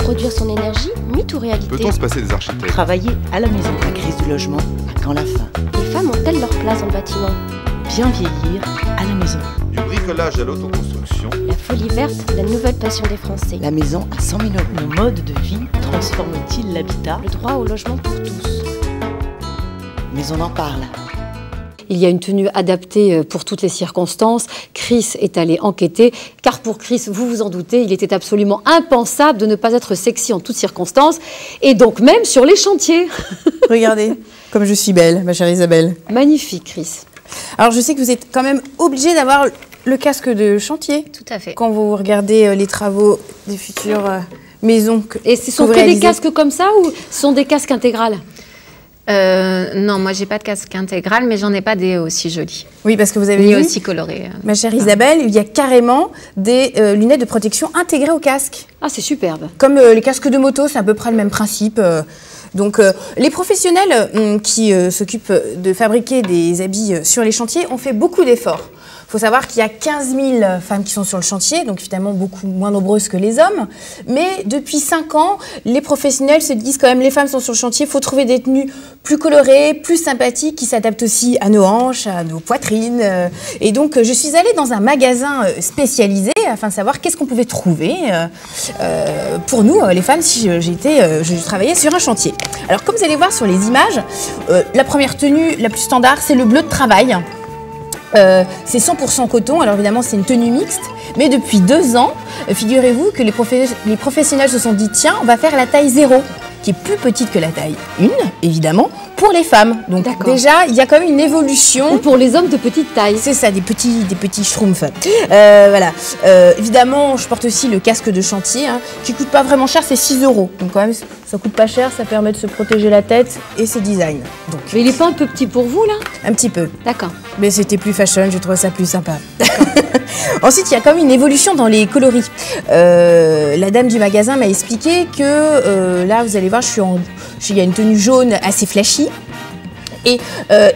produire son énergie, mythe ou réalité? Peut-on se passer des architectes? Travailler à la maison. La crise du logement, à quand la fin? Les femmes ont-elles leur place dans le bâtiment? Bien vieillir à la maison. Du bricolage à l'autoconstruction. La folie verte, la nouvelle passion des Français. La maison à 100 000 euros. Nos modes de vie transforment-ils l'habitat? Le droit au logement pour tous. Mais on en parle. Il y a une tenue adaptée pour toutes les circonstances. Chris est allé enquêter, car pour Chris, vous vous en doutez, il était absolument impensable de ne pas être sexy en toutes circonstances, et donc même sur les chantiers. Regardez, comme je suis belle, ma chère Isabelle. Magnifique, Chris. Alors je sais que vous êtes quand même obligé d'avoir le casque de chantier. Tout à fait. Quand vous regardez les travaux des futures maisons. Et ce sont que des casques comme ça, ou ce sont des casques intégrales? Non, moi j'ai pas de casque intégral, mais j'en ai pas des aussi jolis. Oui, parce que vous avez Ni vu, aussi colorés. ma chère Isabelle, il y a carrément des lunettes de protection intégrées au casque. Ah, c'est superbe. Comme les casques de moto, c'est à peu près le même principe. Donc les professionnels qui s'occupent de fabriquer des habits sur les chantiers ont fait beaucoup d'efforts. Il faut savoir qu'il y a 15 000 femmes qui sont sur le chantier, donc évidemment beaucoup moins nombreuses que les hommes. Mais depuis 5 ans, les professionnels se disent quand même, les femmes sont sur le chantier, il faut trouver des tenues plus colorées, plus sympathiques, qui s'adaptent aussi à nos hanches, à nos poitrines. Et donc je suis allée dans un magasin spécialisé afin de savoir qu'est-ce qu'on pouvait trouver pour nous, les femmes, si je travaillais sur un chantier. Alors comme vous allez voir sur les images, la première tenue la plus standard, c'est le bleu de travail. C'est 100% coton, alors évidemment c'est une tenue mixte, mais depuis 2 ans, figurez-vous que les professionnels se sont dit, tiens, on va faire la taille 0, qui est plus petite que la taille 1, évidemment, pour les femmes. Donc déjà, il y a quand même une évolution. Ou pour les hommes de petite taille. C'est ça, des petits schtroumpfs. Voilà. Évidemment, je porte aussi le casque de chantier, hein, qui coûte pas vraiment cher, c'est 6 €. Donc quand même, ça coûte pas cher, ça permet de se protéger la tête et c'est design. Donc, Mais il est pas un peu petit pour vous, là? un petit peu. D'accord. Mais c'était plus fashion, je trouve ça plus sympa. Ensuite, il y a quand même une évolution dans les coloris. La dame du magasin m'a expliqué que là, vous allez voir, il y a une tenue jaune assez flashy. Et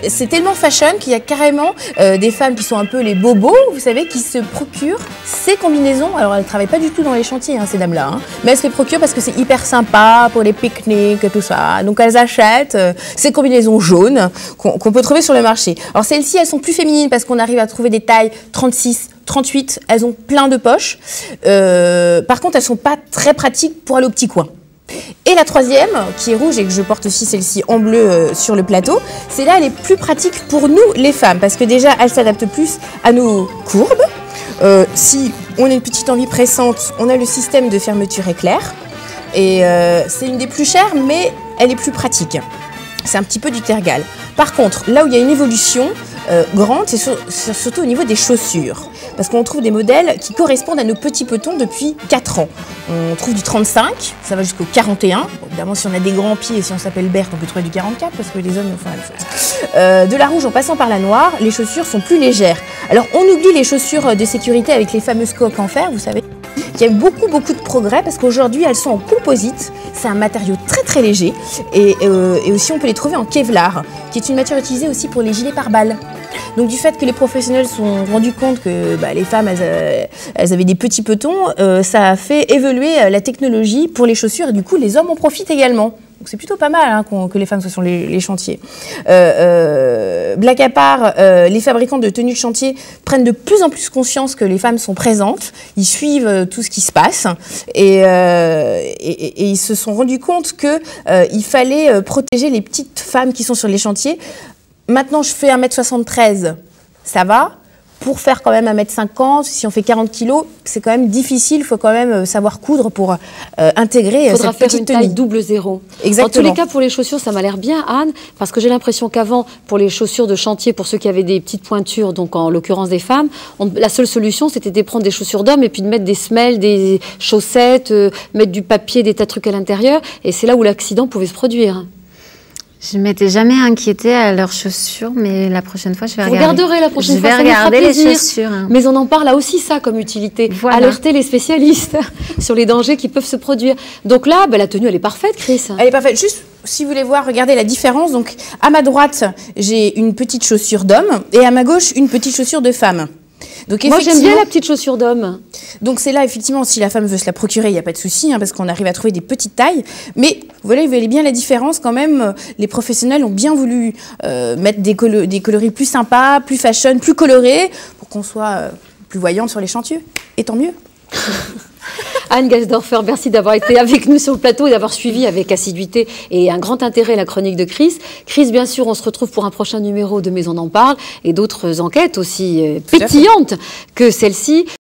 c'est tellement fashion qu'il y a carrément des femmes qui sont un peu les bobos, vous savez, qui se procurent ces combinaisons. Alors, elles ne travaillent pas du tout dans les chantiers, hein, ces dames-là, hein, mais elles se les procurent parce que c'est hyper sympa pour les pique-niques et tout ça. Donc, elles achètent ces combinaisons jaunes qu'on peut trouver sur le marché. Alors, celles-ci, elles sont plus féminines parce qu'on arrive à trouver des tailles 36, 38. Elles ont plein de poches. Par contre, elles ne sont pas très pratiques pour aller au petit coin. Et la troisième, qui est rouge et que je porte aussi celle-ci en bleu sur le plateau, c'est là, elle est plus pratique pour nous les femmes parce que déjà, elle s'adapte plus à nos courbes. Si on a une petite envie pressante, on a le système de fermeture éclair. Et c'est une des plus chères, mais elle est plus pratique. C'est un petit peu du tergal. Par contre, là où il y a une évolution grande, c'est surtout au niveau des chaussures. Parce qu'on trouve des modèles qui correspondent à nos petits petons depuis 4 ans. On trouve du 35, ça va jusqu'au 41. Bon, évidemment, si on a des grands pieds et si on s'appelle Berthe, on peut trouver du 44 parce que les hommes font la même chose. De la rouge en passant par la noire, les chaussures sont plus légères. Alors, on oublie les chaussures de sécurité avec les fameuses coques en fer, vous savez. Il y a beaucoup de progrès parce qu'aujourd'hui, elles sont en composite. C'est un matériau très très léger. Et aussi, on peut les trouver en Kevlar, qui est une matière utilisée aussi pour les gilets pare-balles. Donc du fait que les professionnels se sont rendus compte que les femmes, elles avaient des petits petons, ça a fait évoluer la technologie pour les chaussures et du coup, les hommes en profitent également. Donc c'est plutôt pas mal hein, que les femmes soient sur les chantiers. Blague à part, les fabricants de tenues de chantier prennent de plus en plus conscience que les femmes sont présentes. Ils suivent tout ce qui se passe et ils se sont rendus compte qu'il fallait protéger les petites femmes qui sont sur les chantiers. Maintenant, je fais 1m73, ça va. Pour faire quand même 1m50, si on fait 40 kg, c'est quand même difficile. Il faut quand même savoir coudre pour intégrer cette petite tenue. Il faudra faire une taille double 0. Exactement. En tous les cas, pour les chaussures, ça m'a l'air bien, Anne, parce que j'ai l'impression qu'avant, pour les chaussures de chantier, pour ceux qui avaient des petites pointures, donc en l'occurrence des femmes, la seule solution, c'était de prendre des chaussures d'hommes et puis de mettre des semelles, des chaussettes, mettre du papier, des tas de trucs à l'intérieur. Et c'est là où l'accident pouvait se produire. Je ne m'étais jamais inquiétée à leurs chaussures, mais la prochaine fois, je vais regarder. Vous regarderez la prochaine fois, ça me fera plaisir. Les chaussures. Hein. Mais on en parle là aussi, ça, comme utilité. Voilà. Alerter les spécialistes sur les dangers qui peuvent se produire. Donc là, la tenue, elle est parfaite, Chris. Elle est parfaite. Juste, si vous voulez voir, regardez la différence. Donc, à ma droite, j'ai une petite chaussure d'homme et à ma gauche, une petite chaussure de femme. Donc, Moi, j'aime bien la petite chaussure d'homme. Donc c'est là, effectivement, si la femme veut se la procurer, il n'y a pas de souci, hein, parce qu'on arrive à trouver des petites tailles. Mais voilà, vous voyez bien la différence quand même. Les professionnels ont bien voulu mettre des coloris plus sympas, plus fashion, plus colorés, pour qu'on soit plus voyante sur les chantiers. Et tant mieux. Anne Geisdorfer, merci d'avoir été avec nous sur le plateau et d'avoir suivi avec assiduité et un grand intérêt la chronique de Chris. Chris, bien sûr, on se retrouve pour un prochain numéro de Mais on en parle et d'autres enquêtes aussi pétillantes que celle-ci.